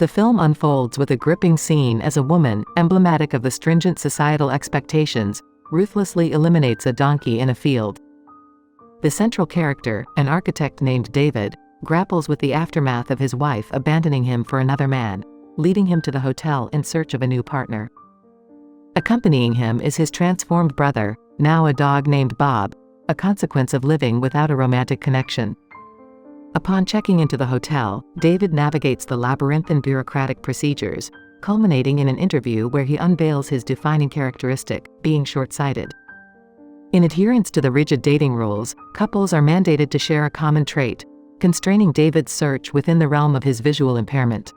The film unfolds with a gripping scene as a woman, emblematic of the stringent societal expectations, ruthlessly eliminates a donkey in a field. The central character, an architect named David, grapples with the aftermath of his wife abandoning him for another man, leading him to the hotel in search of a new partner. Accompanying him is his transformed brother, now a dog named Bob, a consequence of living without a romantic connection. Upon checking into the hotel, David navigates the labyrinthine bureaucratic procedures, culminating in an interview where he unveils his defining characteristic, being short-sighted. In adherence to the rigid dating rules, couples are mandated to share a common trait, constraining David's search within the realm of his visual impairment.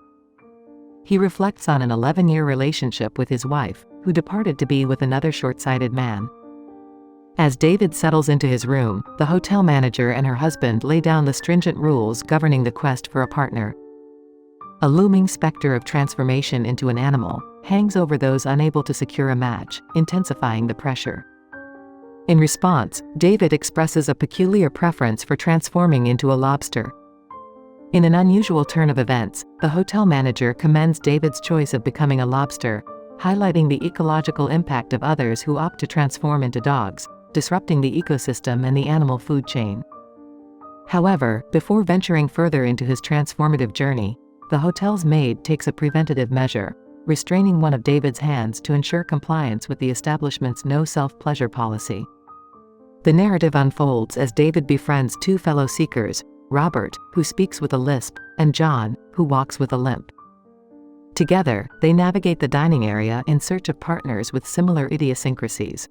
He reflects on an 11-year relationship with his wife, who departed to be with another short-sighted man. As David settles into his room, the hotel manager and her husband lay down the stringent rules governing the quest for a partner. A looming specter of transformation into an animal hangs over those unable to secure a match, intensifying the pressure. In response, David expresses a peculiar preference for transforming into a lobster. In an unusual turn of events, the hotel manager commends David's choice of becoming a lobster, highlighting the ecological impact of others who opt to transform into dogs, disrupting the ecosystem and the animal food chain. However, before venturing further into his transformative journey, the hotel's maid takes a preventative measure, restraining one of David's hands to ensure compliance with the establishment's no self-pleasure policy. The narrative unfolds as David befriends two fellow seekers, Robert, who speaks with a lisp, and John, who walks with a limp. Together, they navigate the dining area in search of partners with similar idiosyncrasies.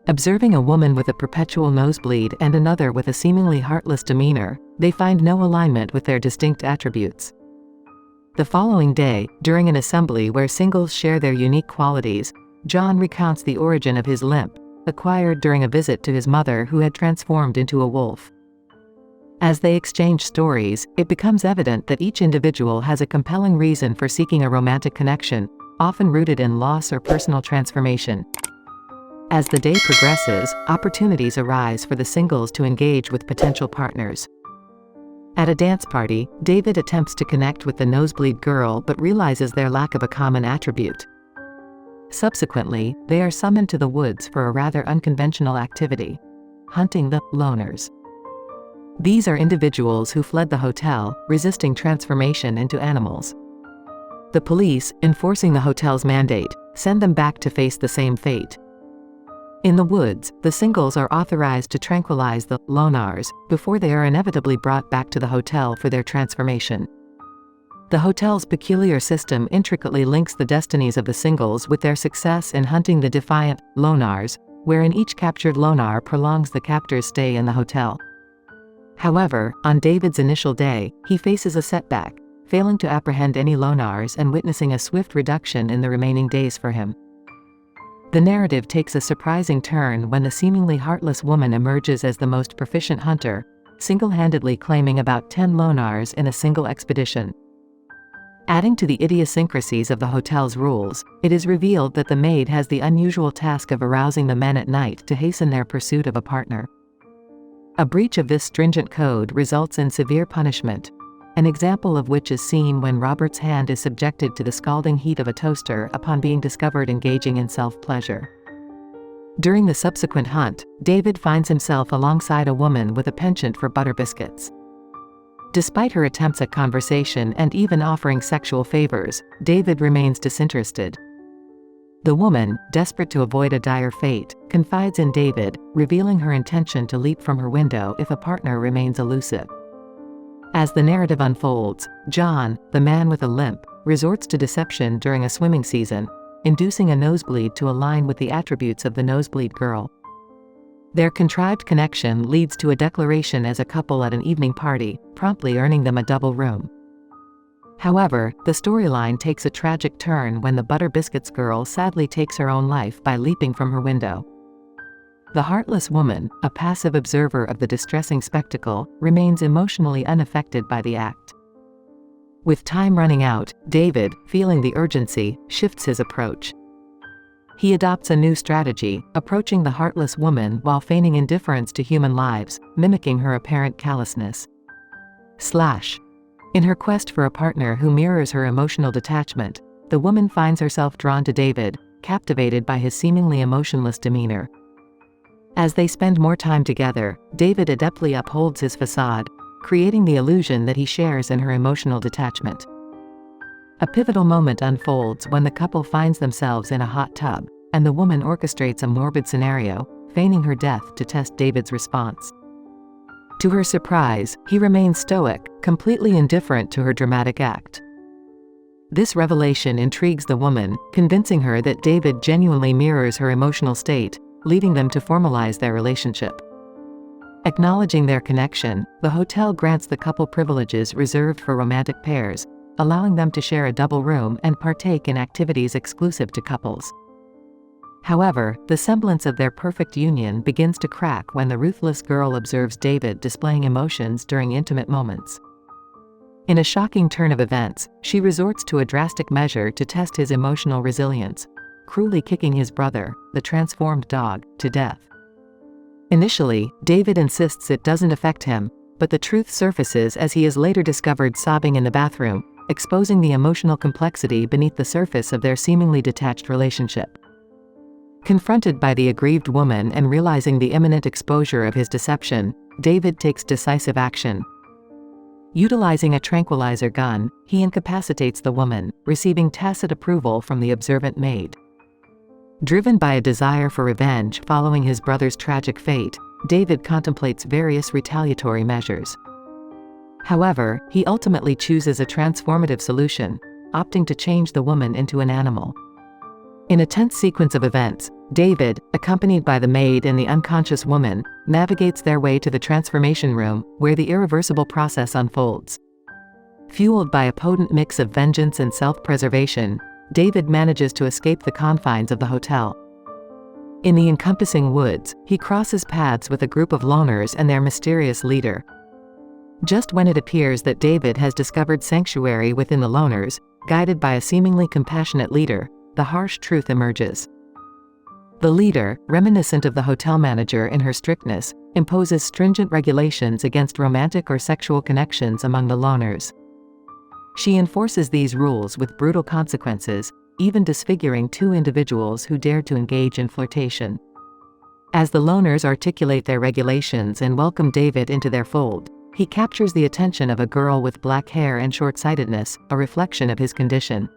Observing a woman with a perpetual nosebleed and another with a seemingly heartless demeanor, they find no alignment with their distinct attributes. The following day, during an assembly where singles share their unique qualities, John recounts the origin of his limp, acquired during a visit to his mother who had transformed into a wolf. As they exchange stories, it becomes evident that each individual has a compelling reason for seeking a romantic connection, often rooted in loss or personal transformation. As the day progresses, opportunities arise for the singles to engage with potential partners. At a dance party, David attempts to connect with the nosebleed girl but realizes their lack of a common attribute. Subsequently, they are summoned to the woods for a rather unconventional activity: hunting the loners. These are individuals who fled the hotel, resisting transformation into animals. The police, enforcing the hotel's mandate, send them back to face the same fate. In the woods, the singles are authorized to tranquilize the loners before they are inevitably brought back to the hotel for their transformation. The hotel's peculiar system intricately links the destinies of the singles with their success in hunting the defiant loners, wherein each captured loner prolongs the captor's stay in the hotel. However, on David's initial day, he faces a setback, failing to apprehend any loners and witnessing a swift reduction in the remaining days for him. The narrative takes a surprising turn when the seemingly heartless woman emerges as the most proficient hunter, single-handedly claiming about 10 loners in a single expedition. Adding to the idiosyncrasies of the hotel's rules, it is revealed that the maid has the unusual task of arousing the men at night to hasten their pursuit of a partner. A breach of this stringent code results in severe punishment, an example of which is seen when Robert's hand is subjected to the scalding heat of a toaster upon being discovered engaging in self-pleasure. During the subsequent hunt, David finds himself alongside a woman with a penchant for butter biscuits. Despite her attempts at conversation and even offering sexual favors, David remains disinterested. The woman, desperate to avoid a dire fate, confides in David, revealing her intention to leap from her window if a partner remains elusive. As the narrative unfolds, John, the man with a limp, resorts to deception during a swimming season, inducing a nosebleed to align with the attributes of the nosebleed girl. Their contrived connection leads to a declaration as a couple at an evening party, promptly earning them a double room. However, the storyline takes a tragic turn when the butter biscuits girl sadly takes her own life by leaping from her window. The heartless woman, a passive observer of the distressing spectacle, remains emotionally unaffected by the act. With time running out, David, feeling the urgency, shifts his approach. He adopts a new strategy, approaching the heartless woman while feigning indifference to human lives, mimicking her apparent callousness. In her quest for a partner who mirrors her emotional detachment, the woman finds herself drawn to David, captivated by his seemingly emotionless demeanor. As they spend more time together, David adeptly upholds his facade, creating the illusion that he shares in her emotional detachment. A pivotal moment unfolds when the couple finds themselves in a hot tub, and the woman orchestrates a morbid scenario, feigning her death to test David's response. To her surprise, he remains stoic, completely indifferent to her dramatic act. This revelation intrigues the woman, convincing her that David genuinely mirrors her emotional state, leading them to formalize their relationship. Acknowledging their connection, the hotel grants the couple privileges reserved for romantic pairs, allowing them to share a double room and partake in activities exclusive to couples. However, the semblance of their perfect union begins to crack when the ruthless girl observes David displaying emotions during intimate moments. In a shocking turn of events, she resorts to a drastic measure to test his emotional resilience, cruelly kicking his brother, the transformed dog, to death. Initially, David insists it doesn't affect him, but the truth surfaces as he is later discovered sobbing in the bathroom, exposing the emotional complexity beneath the surface of their seemingly detached relationship. Confronted by the aggrieved woman and realizing the imminent exposure of his deception, David takes decisive action. Utilizing a tranquilizer gun, he incapacitates the woman, receiving tacit approval from the observant Maid. Driven by a desire for revenge following his brother's tragic fate, David contemplates various retaliatory measures. However, he ultimately chooses a transformative solution, opting to change the woman into an animal. In a tense sequence of events, David, accompanied by the maid and the unconscious woman, navigates their way to the transformation room, where the irreversible process unfolds. Fueled by a potent mix of vengeance and self-preservation, David manages to escape the confines of the hotel. In the encompassing woods, he crosses paths with a group of loners and their mysterious leader. Just when it appears that David has discovered sanctuary within the loners, guided by a seemingly compassionate leader, the harsh truth emerges. The leader, reminiscent of the hotel manager in her strictness, imposes stringent regulations against romantic or sexual connections among the loners. She enforces these rules with brutal consequences, even disfiguring two individuals who dared to engage in flirtation. As the loners articulate their regulations and welcome David into their fold, he captures the attention of a girl with black hair and short-sightedness, a reflection of his condition.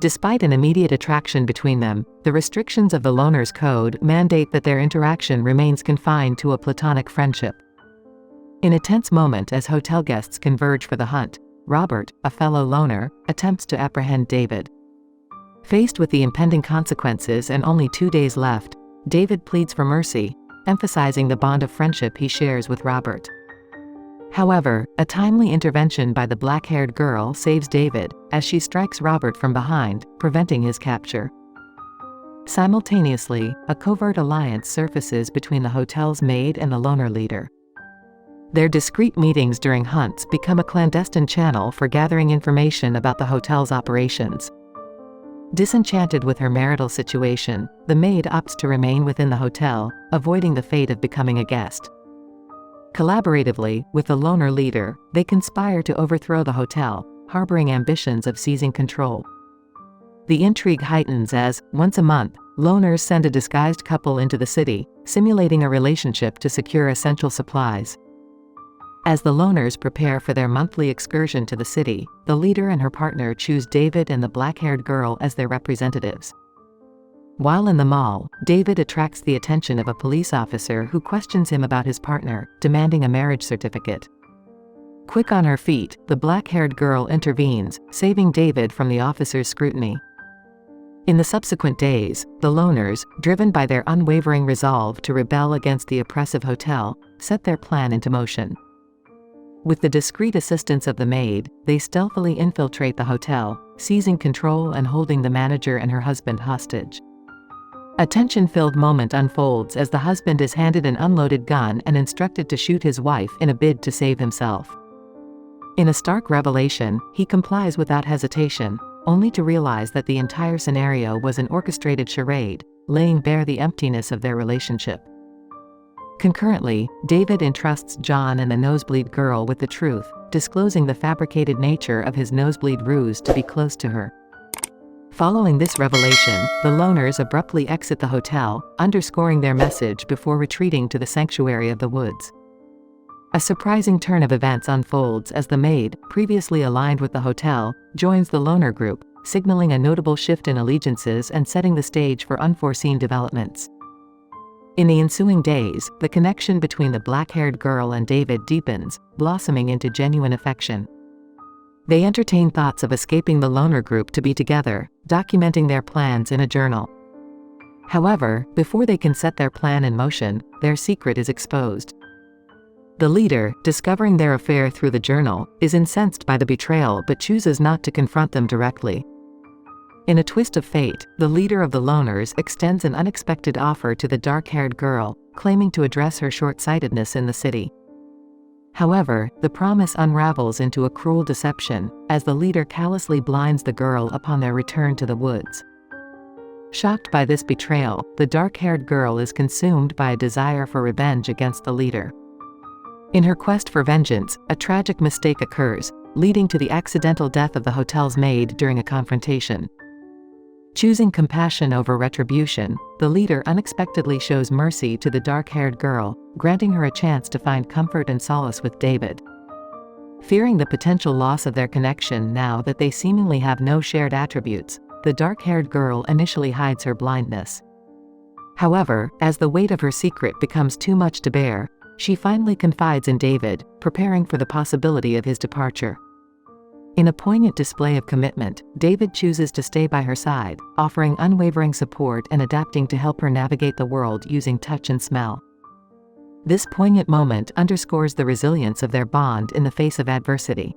Despite an immediate attraction between them, the restrictions of the loners' code mandate that their interaction remains confined to a platonic friendship. In a tense moment as hotel guests converge for the hunt, Robert, a fellow loner, attempts to apprehend David. Faced with the impending consequences and only 2 days left, David pleads for mercy, emphasizing the bond of friendship he shares with Robert. However, a timely intervention by the black-haired girl saves David, as she strikes Robert from behind, preventing his capture. Simultaneously, a covert alliance surfaces between the hotel's maid and the loner leader. Their discreet meetings during hunts become a clandestine channel for gathering information about the hotel's operations. Disenchanted with her marital situation, the maid opts to remain within the hotel, avoiding the fate of becoming a guest. Collaboratively, with the loner leader, they conspire to overthrow the hotel, harboring ambitions of seizing control. The intrigue heightens as, once a month, loners send a disguised couple into the city, simulating a relationship to secure essential supplies. As the loners prepare for their monthly excursion to the city, the leader and her partner choose David and the black-haired girl as their representatives. While in the mall, David attracts the attention of a police officer who questions him about his partner, demanding a marriage certificate. Quick on her feet, the black-haired girl intervenes, saving David from the officer's scrutiny. In the subsequent days, the loners, driven by their unwavering resolve to rebel against the oppressive hotel, set their plan into motion. With the discreet assistance of the maid, they stealthily infiltrate the hotel, seizing control and holding the manager and her husband hostage. A tension-filled moment unfolds as the husband is handed an unloaded gun and instructed to shoot his wife in a bid to save himself. In a stark revelation, he complies without hesitation, only to realize that the entire scenario was an orchestrated charade, laying bare the emptiness of their relationship. Concurrently, David entrusts John and the Nosebleed girl with the truth, disclosing the fabricated nature of his nosebleed ruse to be close to her. Following this revelation, the loners abruptly exit the hotel, underscoring their message before retreating to the sanctuary of the woods. A surprising turn of events unfolds as the Maid, previously aligned with the hotel, joins the loner group, signaling a notable shift in allegiances and setting the stage for unforeseen developments. In the ensuing days, the connection between the black-haired girl and David deepens, blossoming into genuine affection. They entertain thoughts of escaping the loner group to be together, documenting their plans in a journal. However, before they can set their plan in motion, their secret is exposed. The leader, discovering their affair through the journal, is incensed by the betrayal but chooses not to confront them directly. In a twist of fate, the leader of the loners extends an unexpected offer to the dark-haired girl, claiming to address her short-sightedness in the city. However, the promise unravels into a cruel deception, as the leader callously blinds the girl upon their return to the woods. Shocked by this betrayal, the dark-haired girl is consumed by a desire for revenge against the leader. In her quest for vengeance, a tragic mistake occurs, leading to the accidental death of the hotel's maid during a confrontation. Choosing compassion over retribution, the leader unexpectedly shows mercy to the dark-haired girl, granting her a chance to find comfort and solace with David. Fearing the potential loss of their connection now that they seemingly have no shared attributes, the dark-haired girl initially hides her blindness. However, as the weight of her secret becomes too much to bear, she finally confides in David, preparing for the possibility of his departure. In a poignant display of commitment, David chooses to stay by her side, offering unwavering support and adapting to help her navigate the world using touch and smell. This poignant moment underscores the resilience of their bond in the face of adversity.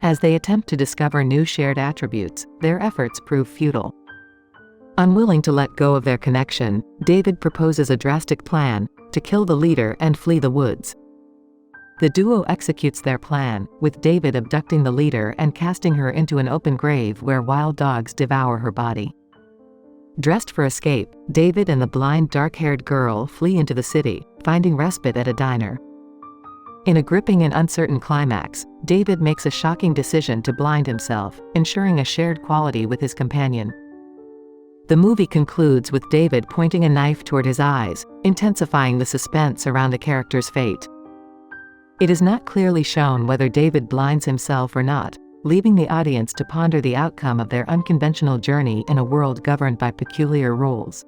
As they attempt to discover new shared attributes, their efforts prove futile. Unwilling to let go of their connection, David proposes a drastic plan: to kill the leader and flee the woods. The duo executes their plan, with David abducting the leader and casting her into an open grave where wild dogs devour her body. Dressed for escape, David and the blind dark-haired girl flee into the city, finding respite at a diner. In a gripping and uncertain climax, David makes a shocking decision to blind himself, ensuring a shared quality with his companion. The movie concludes with David pointing a knife toward his eyes, intensifying the suspense around the character's fate. It is not clearly shown whether David blinds himself or not, leaving the audience to ponder the outcome of their unconventional journey in a world governed by peculiar rules.